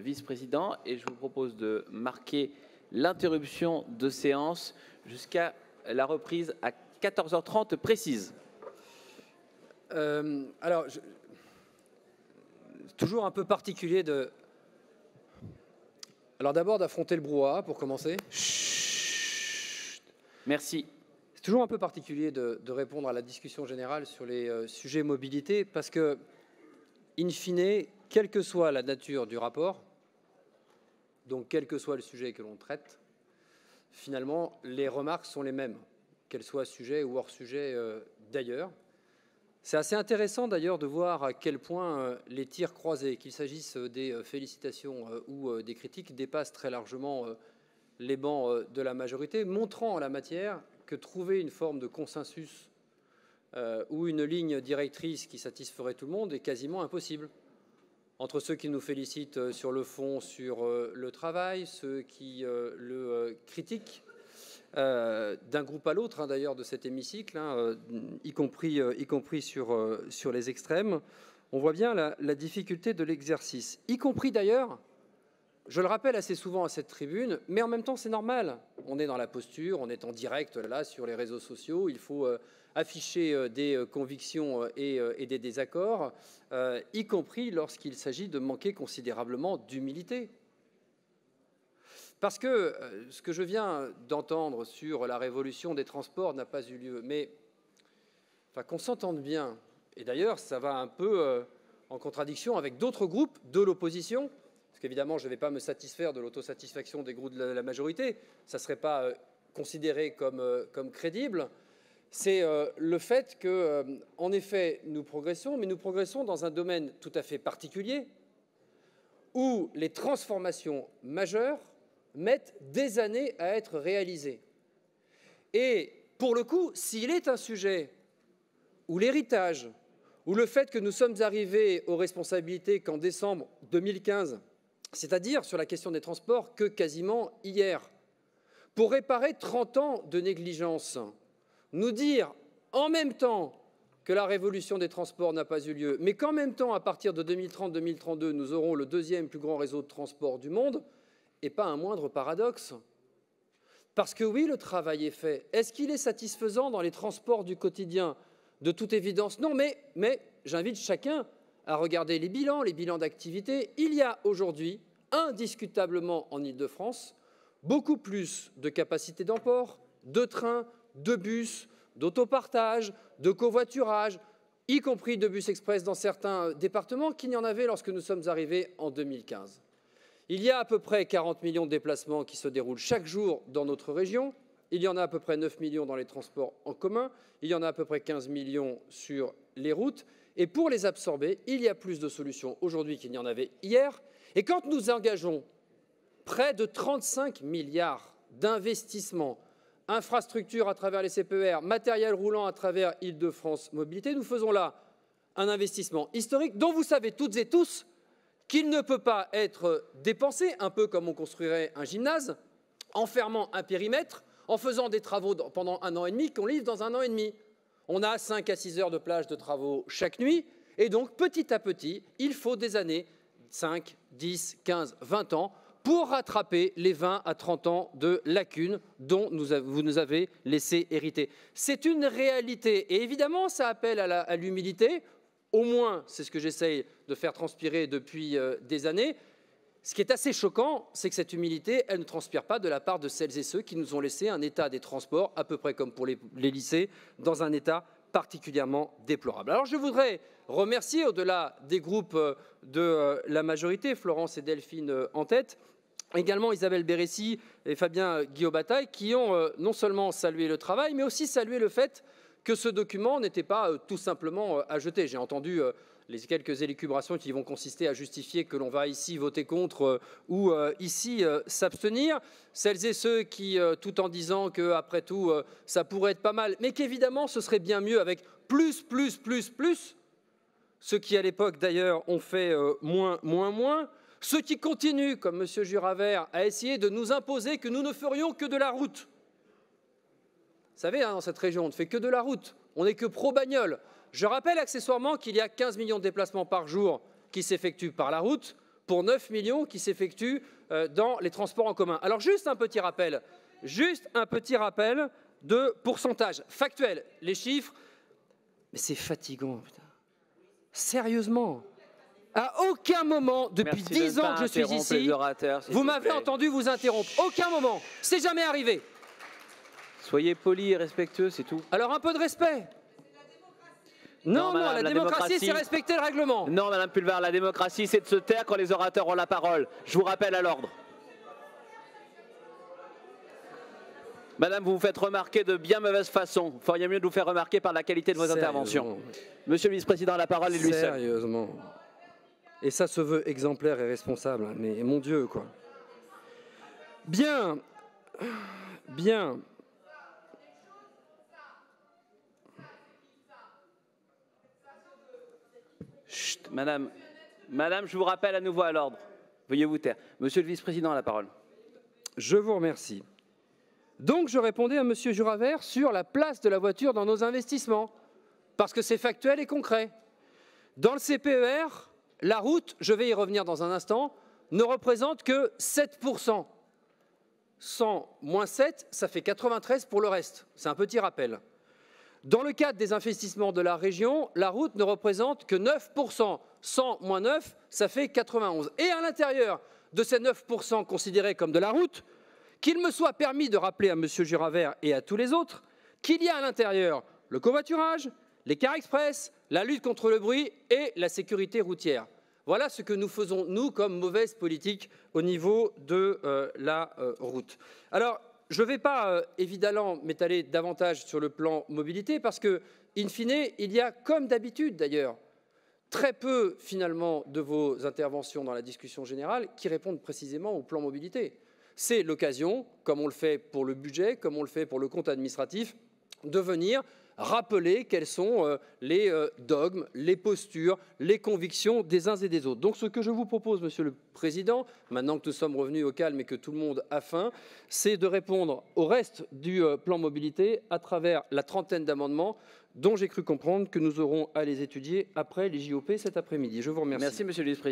vice-président et je vous propose de marquer l'interruption de séance jusqu'à la reprise à 14h30 précise. Alors, c'est toujours un peu particulier de... Alors d'abord d'affronter le brouhaha pour commencer. Chut. Merci. C'est toujours un peu particulier de répondre à la discussion générale sur les sujets mobilité parce que, in fine, quelle que soit la nature du rapport, donc quel que soit le sujet que l'on traite, finalement, les remarques sont les mêmes, qu'elles soient sujet ou hors sujet d'ailleurs. C'est assez intéressant d'ailleurs de voir à quel point les tirs croisés, qu'il s'agisse des félicitations ou des critiques, dépassent très largement les bancs de la majorité, montrant en la matière que trouver une forme de consensus ou une ligne directrice qui satisferait tout le monde est quasiment impossible. Entre ceux qui nous félicitent sur le fond, sur le travail, ceux qui le critiquent, d'un groupe à l'autre, d'ailleurs, de cet hémicycle, y compris sur les extrêmes, on voit bien la difficulté de l'exercice. Y compris d'ailleurs, je le rappelle assez souvent à cette tribune, mais en même temps c'est normal. On est dans la posture, on est en direct là sur les réseaux sociaux, il faut afficher des convictions et des désaccords, y compris lorsqu'il s'agit de manquer considérablement d'humilité. Parce que ce que je viens d'entendre sur la révolution des transports n'a pas eu lieu. Mais enfin, qu'on s'entende bien, et d'ailleurs ça va un peu en contradiction avec d'autres groupes de l'opposition, parce qu'évidemment je ne vais pas me satisfaire de l'autosatisfaction des groupes de la majorité, ça ne serait pas considéré comme crédible, c'est le fait que, en effet, nous progressons, mais nous progressons dans un domaine tout à fait particulier, où les transformations majeures mettent des années à être réalisées. Et pour le coup, s'il est un sujet où l'héritage, où le fait que nous sommes arrivés aux responsabilités qu'en décembre 2015, c'est-à-dire sur la question des transports que quasiment hier, pour réparer 30 ans de négligence, nous dire en même temps que la révolution des transports n'a pas eu lieu, mais qu'en même temps, à partir de 2030-2032, nous aurons le deuxième plus grand réseau de transport du monde, et pas un moindre paradoxe. Parce que oui, le travail est fait. Est-ce qu'il est satisfaisant dans les transports du quotidien? De toute évidence, non, mais j'invite chacun à regarder les bilans d'activité. Il y a aujourd'hui, indiscutablement en Île-de-France, beaucoup plus de capacités d'emport, de trains, de bus, d'autopartage, de covoiturage, y compris de bus express dans certains départements, qu'il n'y en avait lorsque nous sommes arrivés en 2015. Il y a à peu près 40 millions de déplacements qui se déroulent chaque jour dans notre région. Il y en a à peu près 9 millions dans les transports en commun. Il y en a à peu près 15 millions sur les routes. Et pour les absorber, il y a plus de solutions aujourd'hui qu'il n'y en avait hier. Et quand nous engageons près de 35 milliards d'investissements, infrastructures à travers les CPER, matériel roulant à travers Île-de-France Mobilité, nous faisons là un investissement historique dont vous savez toutes et tous qu'il ne peut pas être dépensé, un peu comme on construirait un gymnase, en fermant un périmètre, en faisant des travaux pendant 1 an et demi qu'on livre dans 1 an et demi. On a 5 à 6 heures de plage de travaux chaque nuit, et donc petit à petit, il faut des années, 5, 10, 15, 20 ans, pour rattraper les 20 à 30 ans de lacunes dont vous nous avez laissé hériter. C'est une réalité, et évidemment, ça appelle à l'humilité. Au moins, c'est ce que j'essaye de faire transpirer depuis des années. Ce qui est assez choquant, c'est que cette humilité, elle ne transpire pas de la part de celles et ceux qui nous ont laissé un état des transports, à peu près comme pour les lycées, dans un état particulièrement déplorable. Alors je voudrais remercier, au-delà des groupes de la majorité, Florence et Delphine en tête, également Isabelle Bérécy et Fabien Guillaume-Bataille, qui ont non seulement salué le travail, mais aussi salué le fait que ce document n'était pas tout simplement à jeter. J'ai entendu les quelques élucubrations qui vont consister à justifier que l'on va ici voter contre ou ici s'abstenir. Celles et ceux qui, tout en disant qu'après tout, ça pourrait être pas mal, mais qu'évidemment, ce serait bien mieux avec plus, ceux qui, à l'époque, d'ailleurs, ont fait moins, ceux qui continuent, comme M. Juravert, à essayer de nous imposer que nous ne ferions que de la route. Vous savez, dans cette région, on ne fait que de la route, on n'est que pro-bagnole. Je rappelle accessoirement qu'il y a 15 millions de déplacements par jour qui s'effectuent par la route, pour 9 millions qui s'effectuent dans les transports en commun. Alors juste un petit rappel de pourcentage factuel. Les chiffres, mais c'est fatigant, putain. Sérieusement. À aucun moment, depuis 10 ans que je suis ici, vous m'avez entendu vous interrompre. Aucun moment. C'est jamais arrivé. Soyez poli et respectueux, c'est tout. Alors un peu de respect. Non, la démocratie, c'est respecter le règlement. Non, Madame Pulvar, la démocratie, c'est de se taire quand les orateurs ont la parole. Je vous rappelle à l'ordre. Madame, vous vous faites remarquer de bien mauvaise façon. Vous feriez mieux de vous faire remarquer par la qualité de vos interventions. Monsieur le vice-président, la parole est lui seul. Sérieusement. Et ça se veut exemplaire et responsable. Mais mon Dieu, quoi. Bien. Chut, Madame, je vous rappelle à nouveau à l'ordre. Veuillez vous taire. Monsieur le vice-président, la parole. Je vous remercie. Donc, je répondais à Monsieur Juravert sur la place de la voiture dans nos investissements, parce que c'est factuel et concret. Dans le CPER, la route, je vais y revenir dans un instant, ne représente que 7%. 100 moins 7, ça fait 93 pour le reste. C'est un petit rappel. Dans le cadre des investissements de la région, la route ne représente que 9%. 100 moins 9, ça fait 91. Et à l'intérieur de ces 9% considérés comme de la route, qu'il me soit permis de rappeler à M. Juravert et à tous les autres qu'il y a à l'intérieur le covoiturage, les cars express, la lutte contre le bruit et la sécurité routière. Voilà ce que nous faisons, nous, comme mauvaise politique au niveau de la route. Alors, je ne vais pas, évidemment, m'étaler davantage sur le plan mobilité parce que, in fine, il y a, comme d'habitude d'ailleurs, très peu, finalement, de vos interventions dans la discussion générale qui répondent précisément au plan mobilité. C'est l'occasion, comme on le fait pour le budget, comme on le fait pour le compte administratif, de venir rappeler quels sont les dogmes, les postures, les convictions des uns et des autres. Donc ce que je vous propose, Monsieur le Président, maintenant que nous sommes revenus au calme et que tout le monde a faim, c'est de répondre au reste du plan mobilité à travers la trentaine d'amendements dont j'ai cru comprendre que nous aurons à les étudier après les JOP cet après-midi. Je vous remercie. Merci, Monsieur le Vice-président.